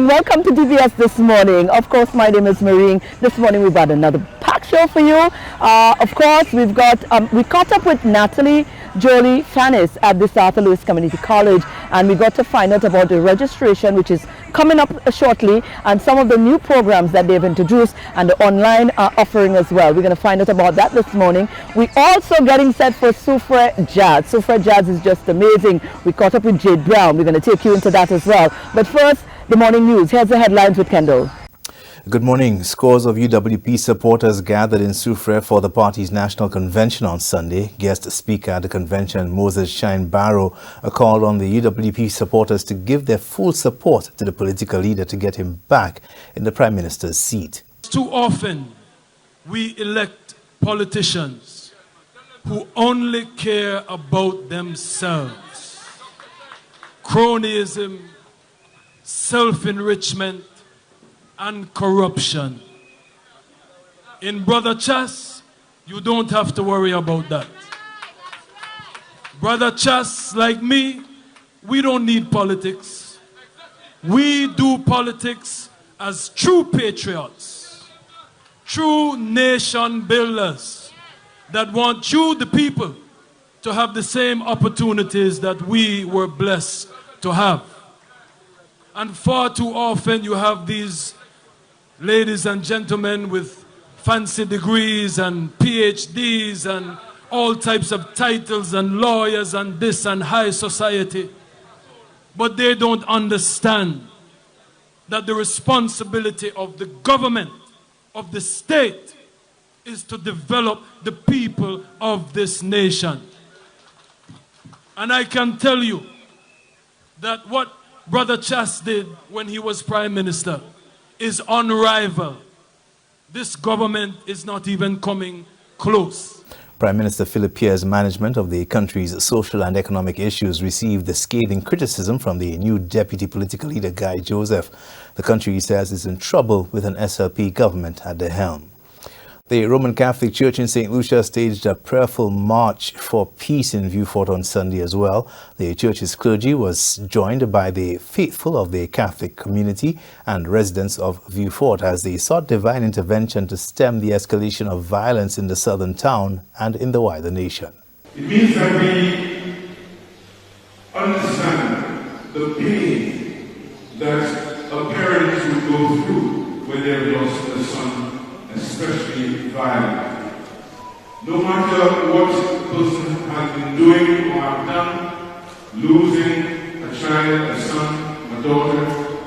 morning. Welcome to DBS This Morning. Of course, my name is Marine. This morning we've got another packed show for you. Of course, we caught up with Natalie Jolie-Fanis at the Arthur Lewis Community College, and we got to find out about the registration, which is coming up shortly, and some of the new programs that they've introduced and the online offering as well. We're going to find out about that this morning. We're also getting set for Soufriere Jazz. Soufriere Jazz is just amazing. We caught up with Jade Brown. We're going to take you into that as well. But first, the morning news. Here's the headlines with Kendall. Good morning. Scores of UWP supporters gathered in Soufriere for the party's national convention on Sunday. Guest speaker at the convention, Moses Shine Barrow, called on the UWP supporters to give their full support to the political leader to get him back in the Prime Minister's seat. Too often, we elect politicians who only care about themselves. Cronyism, self-enrichment, and corruption. In Brother Chas, you don't have to worry about that. Brother Chas, like me, we don't need politics. We do politics as true patriots, true nation builders that want you, the people, to have the same opportunities that we were blessed to have. And far too often you have these ladies and gentlemen with fancy degrees and PhDs and all types of titles and lawyers and this and high society. But they don't understand that the responsibility of the government, of the state, is to develop the people of this nation. And I can tell you that what Brother Chas did when he was Prime Minister is unrivaled. This government is not even coming close. Prime Minister Philip Pierre's management of the country's social and economic issues received the scathing criticism from the new deputy political leader, Guy Joseph. The country, he says, is in trouble with an SLP government at the helm. The Roman Catholic Church in St. Lucia staged a prayerful march for peace in Vieux Fort on Sunday as well. The church's clergy was joined by the faithful of the Catholic community and residents of Vieux Fort as they sought divine intervention to stem the escalation of violence in the southern town and in the wider nation. It means that we understand the pain that a parent would go through when they have lost a son, especially violent. No matter what a person has been doing or have done, losing a child, a son, a daughter,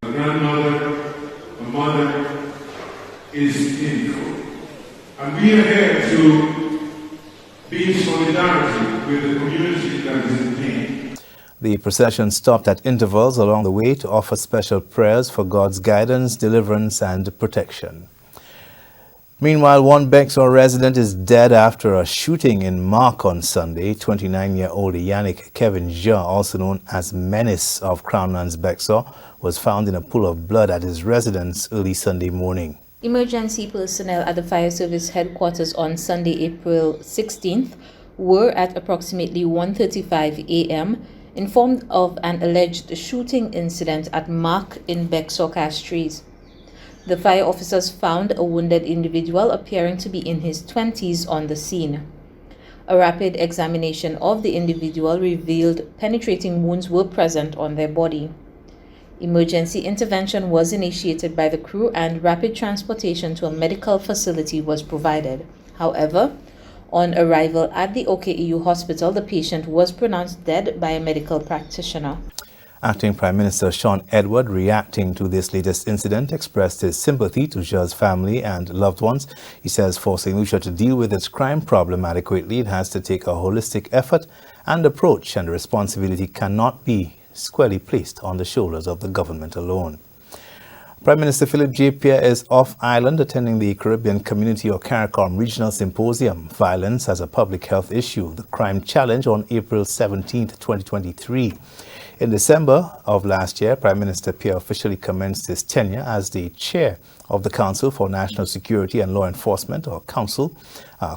a grandmother, a mother is painful. And we are here to be in solidarity with the community that is in pain. The procession stopped at intervals along the way to offer special prayers for God's guidance, deliverance, and protection. Meanwhile, one Bexor resident is dead after a shooting in Mark on Sunday. 29-year-old Yannick Kevin Jean, also known as Menace of Crownlands Bexor, was found in a pool of blood at his residence early Sunday morning. Emergency personnel at the fire service headquarters on Sunday, April 16th, were at approximately 1:35 a.m. informed of an alleged shooting incident at Mark in Bexor Castries. The fire officers found a wounded individual appearing to be in his 20s on the scene. A rapid examination of the individual revealed penetrating wounds were present on their body. Emergency intervention was initiated by the crew and rapid transportation to a medical facility was provided. However, on arrival at the OKEU hospital, the patient was pronounced dead by a medical practitioner. Acting Prime Minister Sean Edward, reacting to this latest incident, expressed his sympathy to Jean's family and loved ones. He says for St. Lucia to deal with its crime problem adequately, it has to take a holistic effort and approach, and the responsibility cannot be squarely placed on the shoulders of the government alone. Prime Minister Philip J. Pierre is off island attending the Caribbean Community or CARICOM Regional Symposium, Violence as a Public Health Issue, the Crime Challenge, on April 17, 2023. In December of last year, Prime Minister Pierre officially commenced his tenure as the chair of the Council for National Security and Law Enforcement, or Council.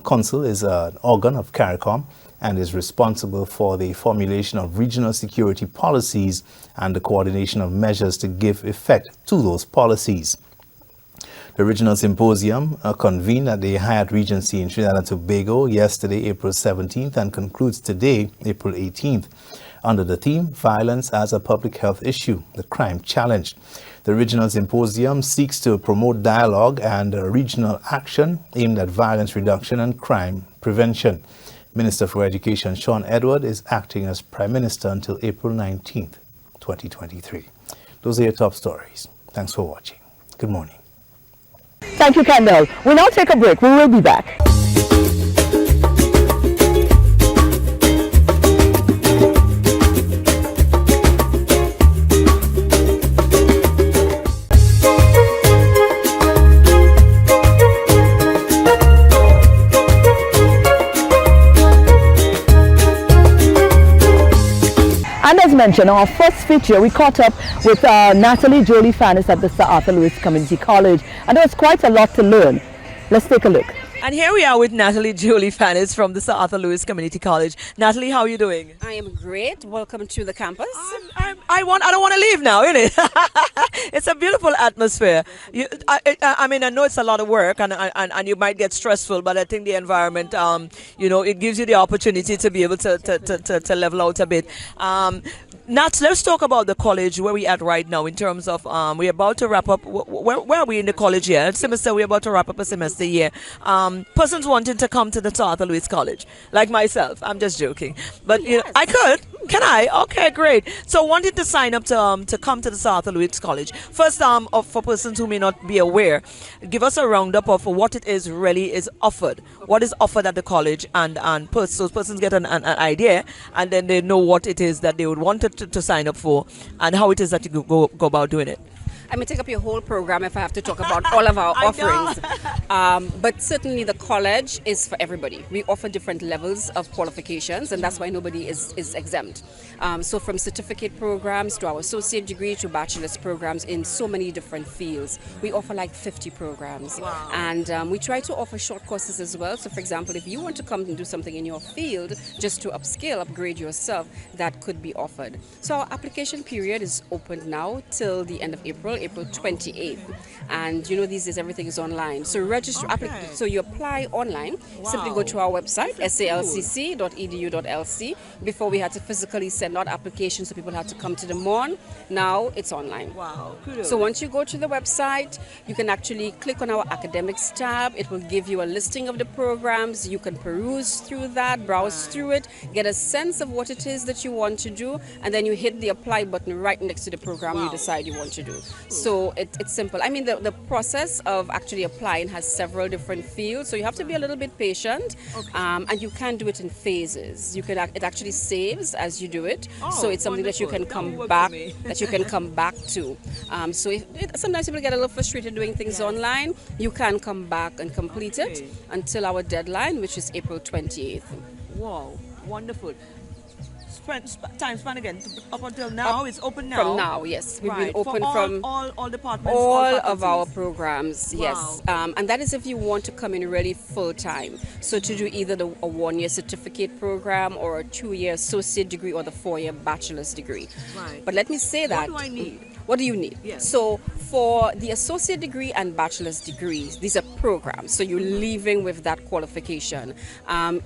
Council is an organ of CARICOM, and is responsible for the formulation of regional security policies and the coordination of measures to give effect to those policies. The regional symposium convened at the Hyatt Regency in Trinidad and Tobago yesterday, April 17th, and concludes today, April 18th, under the theme, Violence as a Public Health Issue, the Crime Challenge. The regional symposium seeks to promote dialogue and regional action aimed at violence reduction and crime prevention. Minister for Education Sean Edward is acting as Prime Minister until April 19th, 2023. Those are your top stories. Thanks for watching. Good morning. Thank you, Kendall. We'll now take a break. We will be back. And as mentioned, our first feature, we caught up with Natalie Jolie-Fanis at the Sir Arthur Lewis Community College, and there was quite a lot to learn. Let's take a look. And here we are with Natalie Jolie-Fanis from the Sir Arthur Lewis Community College. Natalie, how are you doing? I am great. Welcome to the campus. I don't want to leave now, innit? It's a beautiful atmosphere. I mean, I know it's a lot of work and you might get stressful, but I think the environment, it gives you the opportunity to be able to level out a bit. Nat, let's talk about the college, where we at right now in terms of we're about to wrap up. Where are we in the college year? Semester, we're about to wrap up a semester year. Persons wanting to come to the Sir Arthur Lewis College, like myself. I'm just joking, but Yes. I could. Can I? Okay, great. So wanting to sign up to come to the Sir Arthur Lewis College. First, for persons who may not be aware, give us a roundup of what it is really is offered. What is offered at the college, and so persons get an idea, and then they know what it is that they would want to sign up for, and how it is that you go about doing it. I may take up your whole program if I have to talk about all of our offerings. But certainly the college is for everybody. We offer different levels of qualifications, and that's why nobody is exempt. So from certificate programs to our associate degree to bachelor's programs in so many different fields. We offer like 50 programs. Wow. And we try to offer short courses as well. So for example, if you want to come and do something in your field just to upskill, upgrade yourself, that could be offered. So our application period is open now till the end of April 28th. And these days everything is online. So register, so you apply online. Wow. Simply go to our website, salcc.edu.lc. Before we had to physically send out applications, so people had to come to the mall. Now it's online. Wow. Kudos. So once you go to the website, you can actually click on our academics tab. It will give you a listing of the programs. You can peruse through that, browse through it, get a sense of what it is that you want to do, and then you hit the apply button right next to the program you decide you want to do. So it's simple. I mean, the process of actually applying has several different fields, so you have to be a little bit patient, and you can do it in phases. It actually saves as you do it, so it's something that you can come back to. So sometimes people get a little frustrated doing things online. You can come back and complete it until our deadline, which is April 28th. Wow, wonderful. Time span again, up until now, it's open now? From now, yes. We've been open for from all departments, all of faculties. our programs, yes. Wow. And that is if you want to come in really full time. So to do either a 1-year certificate program or a 2-year associate degree or the 4-year bachelor's degree. Right. But let me say that. What do I need? What do you need? Yes. So for the associate degree and bachelor's degrees, these are programs. So you're leaving with that qualification.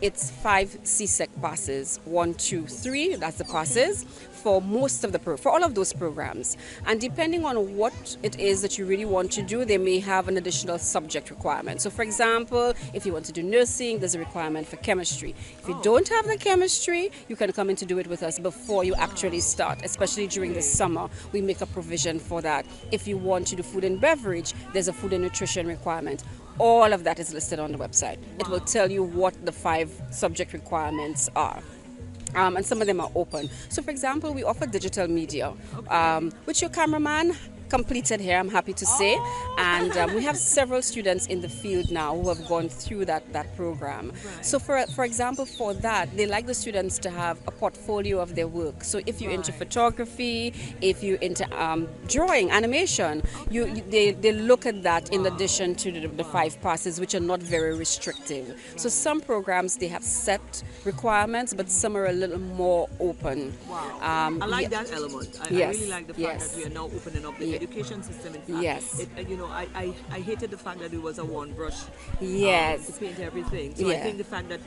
It's 5 CSEC passes, 1, 2, 3. That's the passes for most of for all of those programs. And depending on what it is that you really want to do, they may have an additional subject requirement. So for example, if you want to do nursing, there's a requirement for chemistry. If you don't have the chemistry, you can come in to do it with us before you actually start, especially during the summer. We make a provision for that. If you want to do food and beverage, there's a food and nutrition requirement. All of that is listed on the website. It will tell you what the 5 subject requirements are. And some of them are open. So for example, we offer digital media, which your cameraman completed here, I'm happy to say. And we have several students in the field now who have gone through that program. So for example, for that, they like the students to have a portfolio of their work. So if you're into photography, if you're into drawing, animation, they look at that in addition to the 5 passes, which are not very restrictive. So some programs, they have set requirements, but some are a little more open. I like that element. I really like the fact that we are now opening up the education system. In fact, yes. I hated the fact that it was a one brush. Yes. To paint everything. So I think the fact that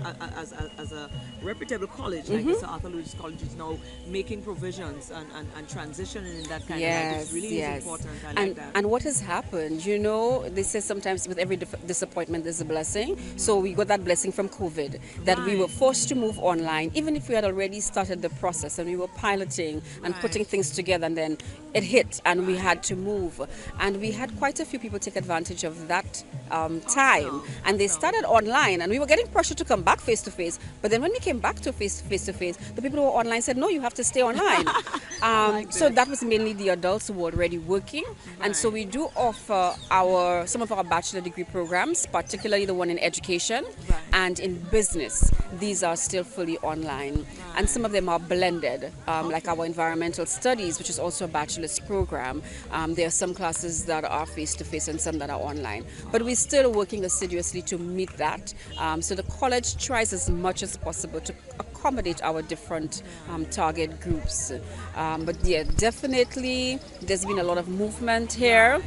as a reputable college like Sir Arthur Lewis College is now making provisions and transitioning in that kind of life is really important. I like that. And what has happened, they say sometimes with every disappointment there's a blessing. So we got that blessing from COVID, that we were forced to move online, even if we had already started the process and we were piloting and putting things together, and then it hit and we had to move. And we had quite a few people take advantage of that time, and they started online, and we were getting pressure to come back face to face. But then when we came back to face to face, the people who were online said, no, you have to stay online. So that was mainly the adults who were already working. And so we do offer some of our bachelor degree programs, particularly the one in education and in business. These are still fully online. And some of them are blended, like our environmental studies, which is also a bachelor's program. There are some classes that are face-to-face and some that are online. But we're still working assiduously to meet that. So the college tries as much as possible to accommodate our different target groups. But yeah, definitely there's been a lot of movement here.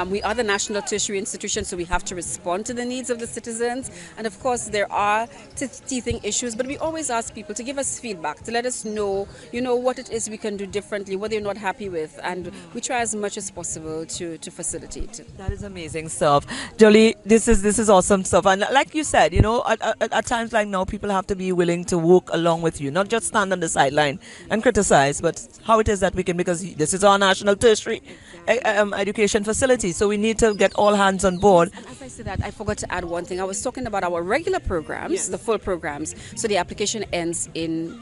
We are the national tertiary institution, so we have to respond to the needs of the citizens. And of course, there are teething issues, but we always ask people to give us feedback, to let us know, what it is we can do differently, what they're not happy with, and we try as much as possible to facilitate. That is amazing stuff. Jolie, this is awesome stuff. And like you said, at times like now, people have to be willing to walk along with you, not just stand on the sideline and criticize, but how it is that we can, because this is our national tertiary education facility. So we need to get all hands on board. And as I said that, I forgot to add one thing. I was talking about our regular programs, the full programs. So the application ends in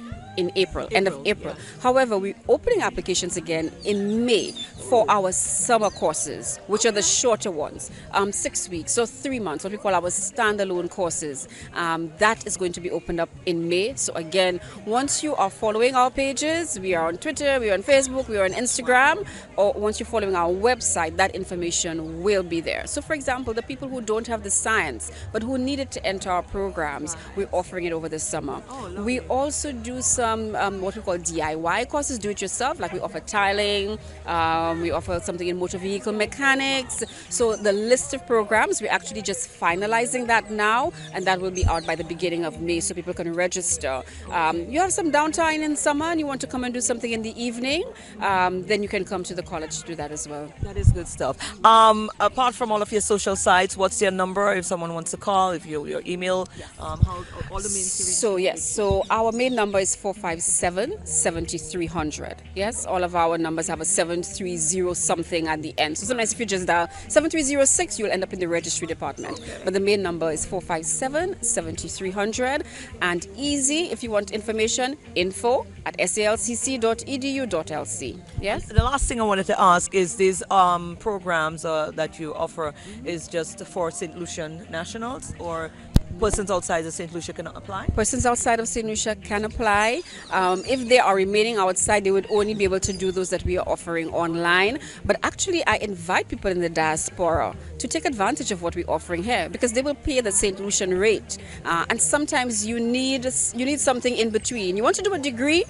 April, end of April. However, we're opening applications again in May for our summer courses, which are the shorter ones, 6 weeks, so 3 months, what we call our standalone courses. That is going to be opened up in May. So again, once you are following our pages, we are on Twitter, we are on Facebook, we are on Instagram, or once you're following our website, that information will be there. So for example, the people who don't have the science, but who needed to enter our programs, we're offering it over the summer. We also do some what we call DIY courses, do it yourself, like we offer tiling, we offer something in motor vehicle mechanics. So the list of programs, we're actually just finalizing that now, and that will be out by the beginning of May so people can register. You have some downtime in summer and you want to come and do something in the evening, then you can come to the college to do that as well. That is good stuff. Apart from all of your social sites, what's your number if someone wants to call, if your email, how all the main series? So yes, so our main number is 457-7300. Yes, all of our numbers have a 730 something at the end. So sometimes if you just dial 7306, you'll end up in the registry department. But the main number is 457-7300. And easy, if you want information, info@salcc.edu.lc. Yes. The last thing I wanted to ask is these programs that you offer is just for St. Lucian nationals, or persons outside of St. Lucia can apply? Persons outside of St. Lucia can apply. If they are remaining outside, they would only be able to do those that we are offering online. But actually, I invite people in the diaspora to take advantage of what we're offering here, because they will pay the St. Lucian rate. And sometimes you need something in between. You want to do a degree,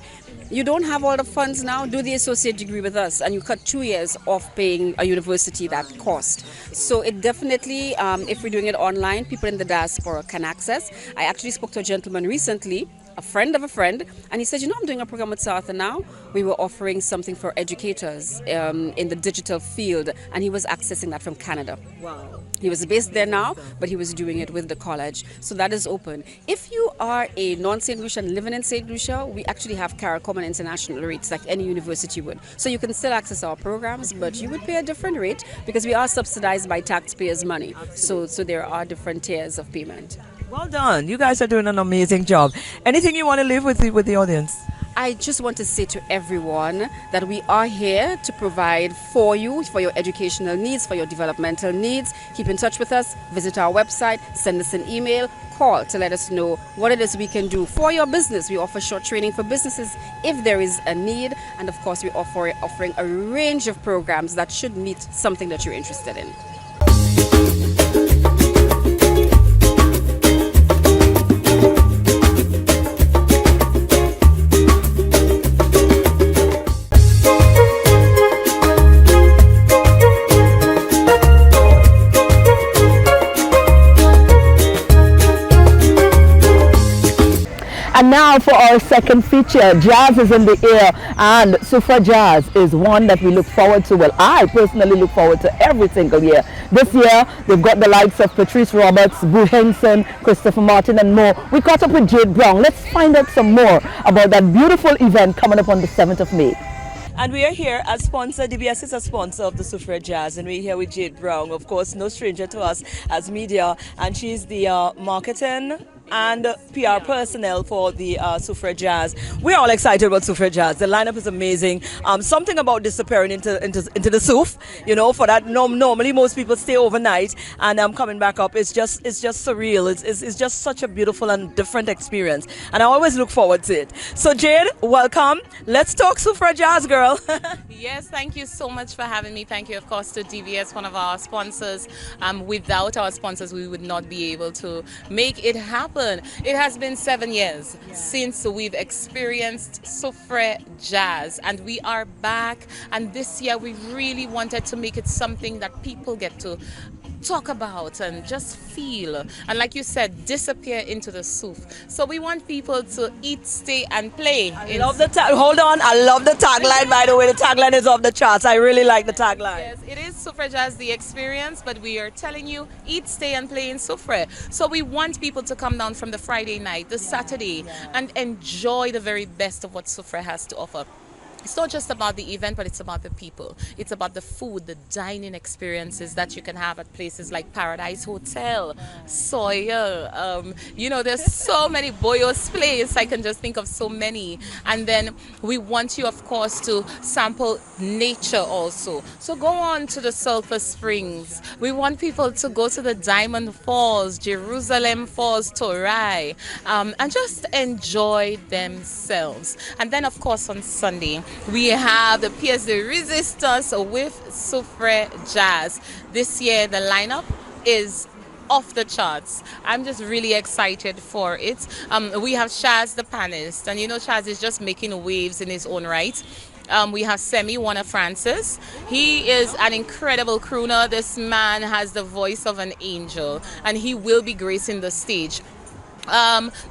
you don't have all the funds now, do the associate degree with us, and you cut 2 years off paying a university that cost. So it definitely, if we're doing it online, people in the diaspora can access. I actually spoke to a gentleman recently, a friend of a friend, and he said, I'm doing a program with Sir Arthur now. We were offering something for educators in the digital field, and he was accessing that from Canada. Wow. He was based there now, but he was doing it with the college. So that is open. If you are a non-St. Lucian living in St. Lucia, we actually have CARICOM and international rates like any university would. So you can still access our programs, but you would pay a different rate because we are subsidized by taxpayers' money. So there are different tiers of payment. Well done. You guys are doing an amazing job. Anything you want to leave with the audience? I just want to say to everyone that we are here to provide for you, for your educational needs, for your developmental needs. Keep in touch with us, visit our website, send us an email, call to let us know what it is we can do for your business. We offer short training for businesses if there is a need, and of course we offer offering a range of programs that should meet something that you're interested in. And now for our second feature, jazz is in the air, and Soufriere Jazz is one that we look forward to. Well, I personally look forward to every single year. This year, we've got the likes of Patrice Roberts, Bweelzfit, Christopher Martin, and more. We caught up with Jade Brown. Let's find out some more about that beautiful event coming up on the 7th of May. And we are here as sponsor. DBS is a sponsor of the Soufriere Jazz, and we're here with Jade Brown, of course, no stranger to us as media, and she's the marketing and PR personnel for the Soufriere Jazz. We're all excited about Soufriere Jazz. The lineup is amazing. Something about disappearing into the Souf, you know, for that normally most people stay overnight, and coming back up, it's just surreal. It's just such a beautiful and different experience, and I always look forward to it. So Jade, welcome. Let's talk Soufriere Jazz, girl. Yes, thank you so much for having me. Thank you, of course, to DVS, one of our sponsors. Without our sponsors, we would not be able to make it happen. It has been 7 years since we've experienced Soufriere Jazz, and we are back. And this year, we really wanted to make it something that people get to talk about and just feel, and like you said, disappear into the Souf. So we want people to eat, stay, and play. I love the hold on, I love the tagline. By the way, the tagline is off the charts. I really like the tagline. Yes, it is Soufriere Jazz, the experience, but we are telling you, eat, stay, and play in Soufriere. So we want people to come down from the Friday night, the Saturday, and enjoy the very best of what Soufriere has to offer. It's not just about the event, but it's about the people. It's about the food, the dining experiences that you can have at places like Paradise Hotel, Soil. You know, there's so many. Boyo's Place, I can just think of so many. And then we want you, of course, to sample nature also. So go on to the Sulphur Springs. We want people to go to the Diamond Falls, Jerusalem Falls, Torai, and just enjoy themselves. And then, of course, on Sunday, we have the pièce de résistance with Soufriere Jazz. This year, the lineup is off the charts. I'm just really excited for it. We have Shaz the panist, and you know Shaz is just making waves in his own right. We have Semi Warner Francis. He is an incredible crooner. This man has the voice of an angel, and he will be gracing the stage.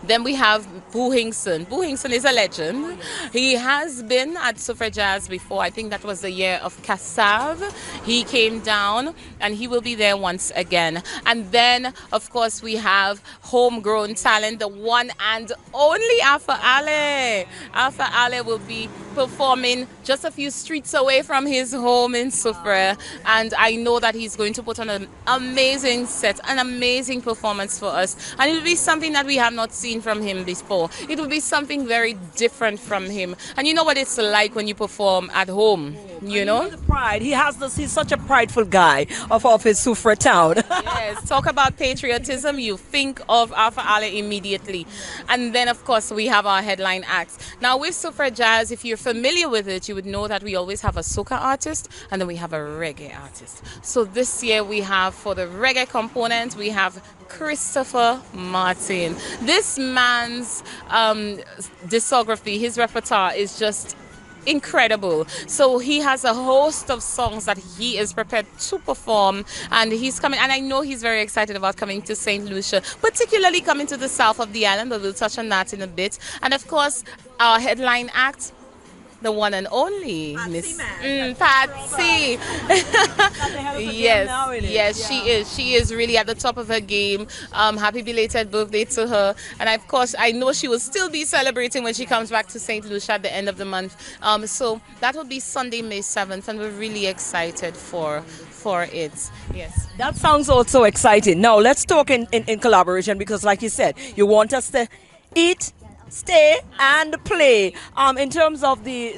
Then we have Bweelzfit. Bweelzfit is a legend. He has been at Soufriere Jazz before. I think that was the year of Kassav. He came down, and he will be there once again. And then, of course, we have homegrown talent, the one and only Alpha Ale. Alpha Ale will be performing just a few streets away from his home in Soufriere, and I know that he's going to put on an amazing set, an amazing performance for us, and it will be something that we have not seen from him before. It will be something very different from him, and you know what it's like when you perform at home, you know? The pride. He's such a prideful guy of his Soufriere town. Yes, talk about patriotism, you think of Alpha Ale immediately. And then, of course, we have our headline acts. Now, with Soufriere Jazz, if you're familiar with it, you would know that we always have a soca artist, and then we have a reggae artist. So this year we have, for the reggae component, we have Christopher Martin. This man's discography, his repertoire is just incredible. So he has a host of songs that he is prepared to perform, and he's coming, and I know he's very excited about coming to St. Lucia, particularly coming to the south of the island, but we'll touch on that in a bit. And of course, our headline act, the one and only Miss Patsy. Yes, she is really at the top of her game. Happy belated birthday to her, and of course I know she will still be celebrating when she comes back to St. Lucia at the end of the month. So that will be Sunday, May 7th, and we're really excited for it. Yes, that sounds also exciting. Now let's talk in collaboration, because like you said, you want us to eat, stay and play. In terms of the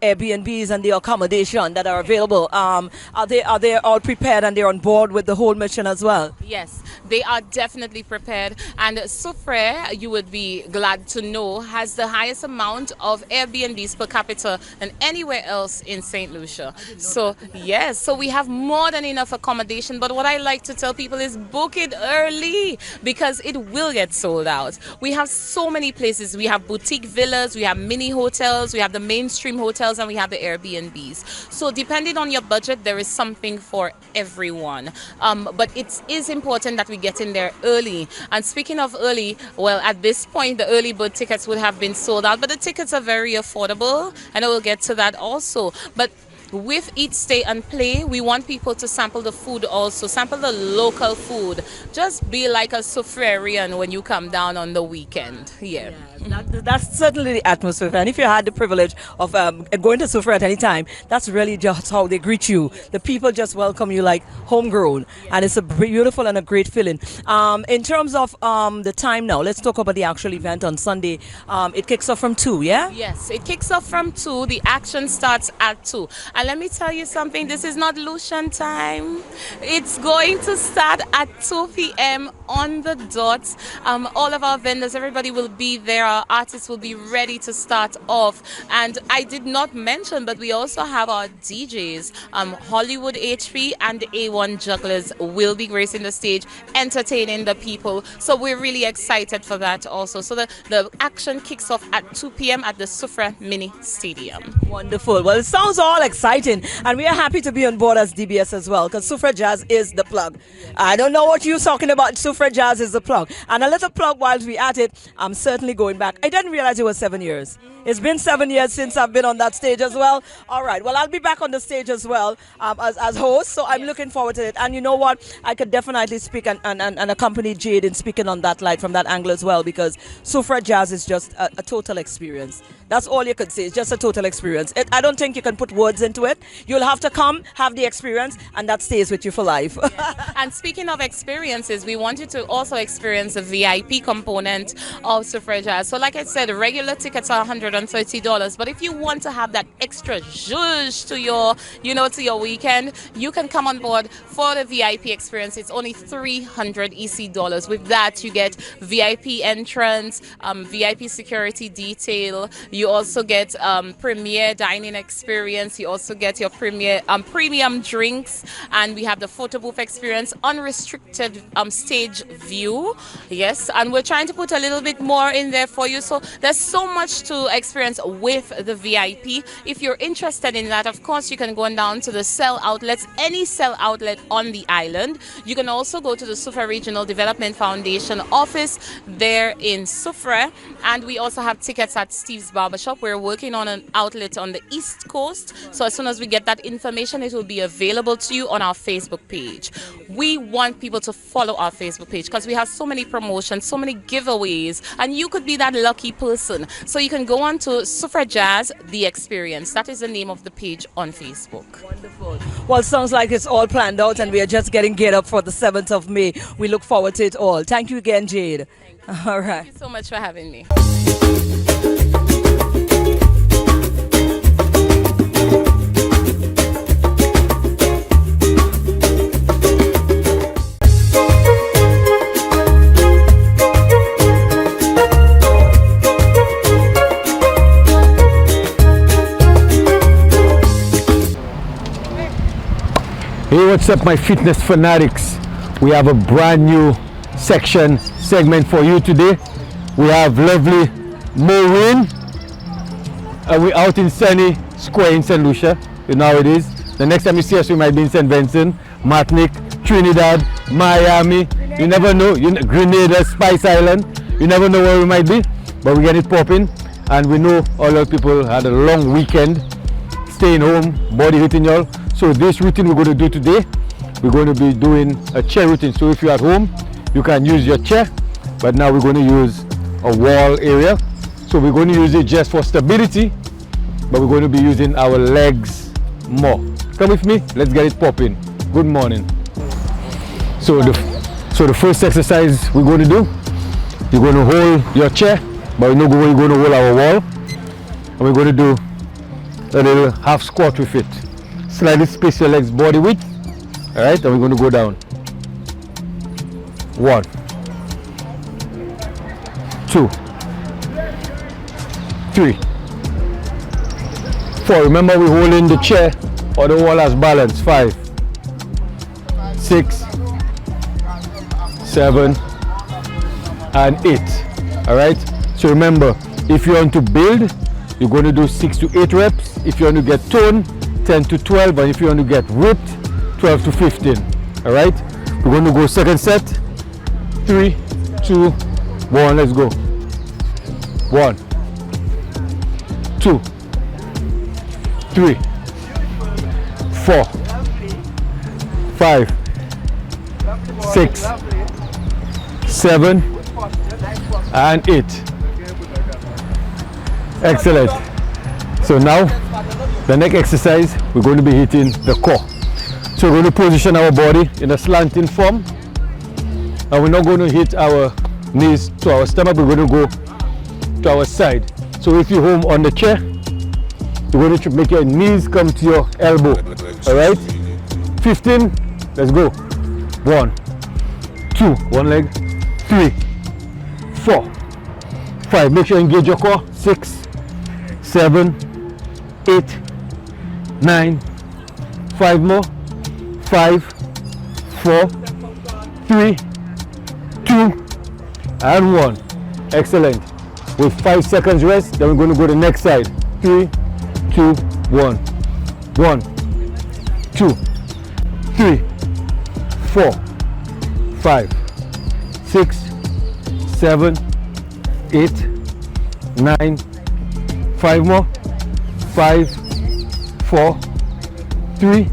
Airbnbs and the accommodation that are available, are they all prepared and they're on board with the whole mission as well? Yes, they are definitely prepared. And Soufriere, you would be glad to know, has the highest amount of Airbnbs per capita than anywhere else in St. Lucia. So, yes, so we have more than enough accommodation. But what I like to tell people is book it early because it will get sold out. We have so many places. We have boutique villas, we have mini hotels, we have the mainstream hotels, and we have the Airbnbs. So depending on your budget, there is something for everyone. But it is important that we get in there early. And speaking of early, well, at this point, the early bird tickets would have been sold out, but the tickets are very affordable, and I will get to that also. But with Eat, Stay and Play, we want people to sample the food also, sample the local food. Just be like a Soufrierian when you come down on the weekend. Yeah. That's certainly the atmosphere. And if you had the privilege of going to Soufriere at any time, that's really just how they greet you. The people just welcome you like homegrown. And it's a beautiful and a great feeling. In terms of the time now, let's talk about the actual event on Sunday. It kicks off from 2, yeah? Yes, it kicks off from 2. The action starts at 2. And let me tell you something, this is not Lucian time. It's going to start at 2 p.m. on the dot. All of our vendors, everybody will be there. Our artists will be ready to start off. And I did not mention, but we also have our DJs. Hollywood HP and the A1 Jugglers will be gracing the stage, entertaining the people. So we're really excited for that also. So the action kicks off at 2 p.m. at the Soufriere Mini Stadium. Wonderful. Well, it sounds all exciting. And we are happy to be on board as DBS as well, because Soufriere Jazz is the plug. I don't know what you're talking about. Soufriere Jazz is the plug. And a little plug whilst we at it, I'm certainly going back. I didn't realize it was 7 years. It's been 7 years since I've been on that stage as well. All right. Well, I'll be back on the stage as well as host. So I'm looking forward to it. And you know what? I could definitely speak and accompany Jade in speaking on that light from that angle as well, because Soufriere Jazz is just a total experience. That's all you could say. It's just a total experience. I don't think you can put words into it. You'll have to come, have the experience, and that stays with you for life. Yeah. And speaking of experiences, we want you to also experience the VIP component of Soufriere Jazz. So like I said, regular tickets are $130, but if you want to have that extra zhuzh to your, to your weekend, you can come on board for the VIP experience. It's only $300 EC. With that, you get VIP entrance, VIP security detail. You also get premier dining experience. You also get your premium drinks, and we have the photo booth experience, unrestricted stage view. Yes, and we're trying to put a little bit more in there for you. So there's so much to experience with the VIP. If you're interested in that, of course, you can go down to the Cell outlets, any Cell outlet on the island. You can also go to the Soufriere Regional Development Foundation office there in Soufriere, and we also have tickets at Steve's Barbershop. We're working on an outlet on the East Coast, so as soon as we get that information, it will be available to you on our Facebook page. We want people to follow our Facebook page because we have so many promotions, so many giveaways, and you could be that lucky person. So you can go on to Soufriere Jazz, The Experience. That is the name of the page on Facebook. Wonderful. Well, sounds like it's all planned out, and we are just getting geared up for the 7th of May. We look forward to it all. Thank you again, Jade. All right. Thank you so much for having me. Hey, what's up, my fitness fanatics? We have a brand new segment for you today. We have lovely Maureen, and we're out in sunny Square in St. Lucia. You know how it is. The next time you see us, we might be in St. Vincent, Martinique, Trinidad, Miami. You never know. Grenada, Spice Island. You never know where we might be, but we get it popping. And we know a lot of people had a long weekend, staying home, body hitting y'all. So this routine we're going to do today, we're going to be doing a chair routine. So if you're at home, you can use your chair, but now we're going to use a wall area. So we're going to use it just for stability, but we're going to be using our legs more. Come with me, let's get it popping. Good morning. So the first exercise we're going to do, you're going to hold your chair, but we're going to hold our wall, and we're going to do a little half squat with it. Slightly space your legs body width. All right, and we're going to go down. 1, 2, 3, 4. Remember, we're holding the chair or the wall as balance. 5, 6, 7, and 8. All right. So remember, if you want to build, you're going to do 6 to 8 reps. If you want to get toned, 10 to 12, and if you want to get ripped, 12 to 15. All right. We're going to go second set. 3, 2, 1. Let's go. 1, 2, 3, 4, 5, 6, 7, and 8. Excellent. So now the next exercise, we're going to be hitting the core. So we're going to position our body in a slanting form, and we're not going to hit our knees to our stomach. We're going to go to our side. So if you're home on the chair, you're going to make your knees come to your elbow. All right. 15. Let's go. 1, 2. One leg. 3, 4, 5. Make sure you engage your core. 6, 7, 8, 9. 5 more. 5, 4, 3, 2, and 1. Excellent. With 5 seconds rest, then we're going to go to the next side. 3, 2, 1. 1, 2, 3, 4, 5, 6, 7, 8, 9. 5 more. 5, 4, 3,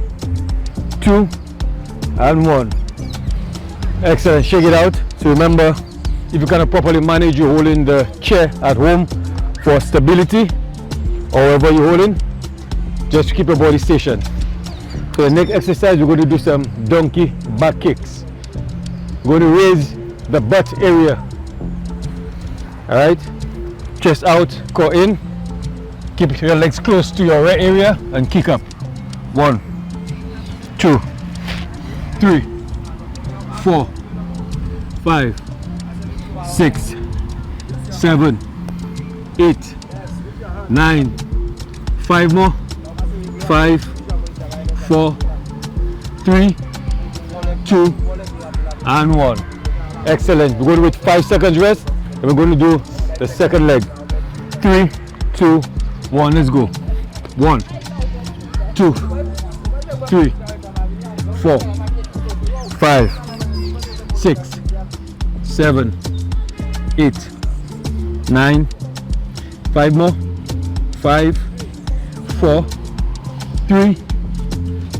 2, and 1. Excellent. Shake it out. So remember, if you cannot properly manage, you're holding the chair at home for stability, or wherever you're holding, just to keep your body stationed. So the next exercise, we're going to do some donkey back kicks. We're going to raise the butt area. All right, chest out, core in. Keep your legs close to your right area and kick up. 1, 2, 3, 4, 5, 6, 7, 8, 9. 5 more. 5, 4, 3, 2, and 1. Excellent. We're going to wait 5 seconds rest, and we're going to do the second leg. 3, 2, 1. Let's go. 1, 2, 3, 4, 5, 6, 7, 8, 9. 5 more. 5, 4, 3,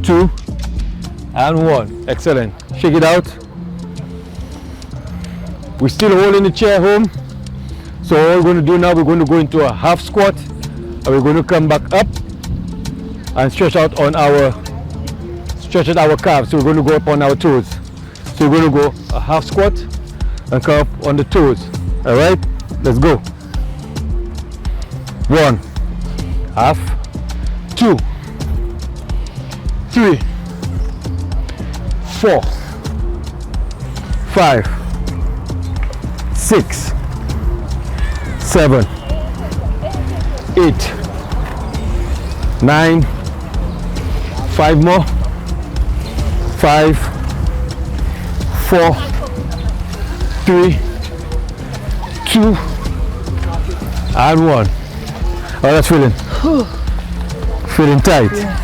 2, and 1. Excellent. Shake it out. We're still holding the chair home. So all we're going to do now, we're going to go into a half squat, and we're going to come back up and stretch out our calves. So we're going to go up on our toes. So we're going to go a half squat and come up on the toes. All right, let's go. 1, half, 2, 3, 4, 5, 6, 7, 8, 9. 5 more. 5, 4, 3, 2, and 1. Oh, that's feeling tight. Yeah.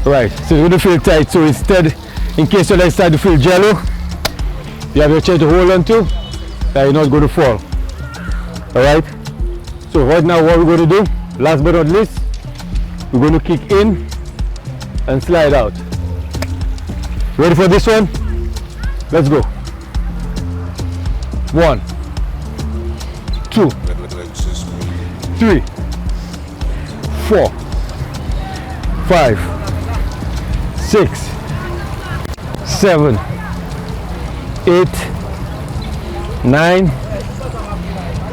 Right, so you're going to feel tight. So instead, in case your legs start to feel jello, you have your chair to hold on to, that you're not going to fall. Alright, so right now what we're going to do, last but not least, we're going to kick in and slide out. Ready for this one? Let's go. 1, 2, 3, 4, 5, 6, 7, 8, 9,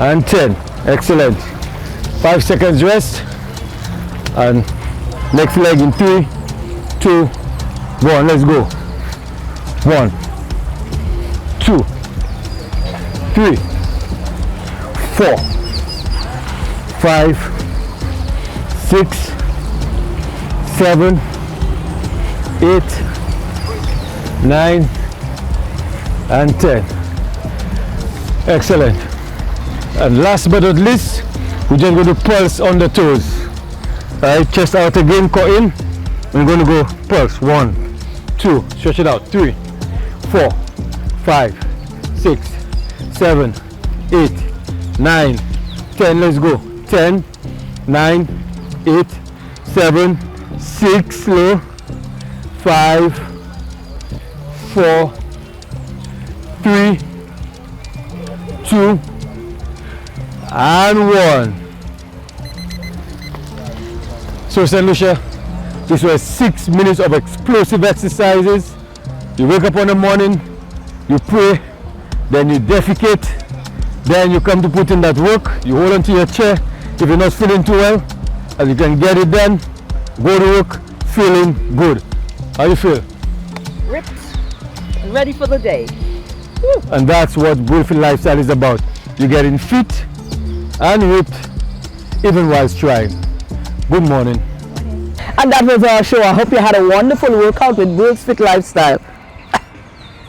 and 10. Excellent. 5 seconds rest. And next leg in 3, 2, 1. Let's go. 1, 2, 3, 4, 5, 6, 7, 8, 9, and 10. Excellent. And last but not least, we're just going to pulse on the toes. Alright, chest out again, cut in. We're going to go pulse. 1, 2, stretch it out. 3, 4, 5, 6, 7, 8, 9, 10. Let's go. 10, 9, 8, 7, 6, slow. 5, 4, 3, 2, and 1. So St. Lucia, this was 6 minutes of explosive exercises. You wake up in the morning, you pray, then you defecate, then you come to put in that work, you hold onto your chair if you're not feeling too well, and you can get it done, go to work, feeling good. How you feel? Ripped and ready for the day. Woo. And that's what Bweelzfit lifestyle is about. You're getting fit and ripped even while trying. Good morning. And that was our show. I hope you had a wonderful workout with Bweelzfit Lifestyle.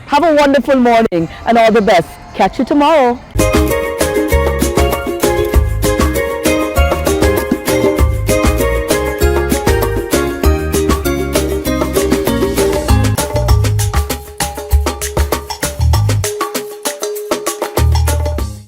Have a wonderful morning and all the best. Catch you tomorrow.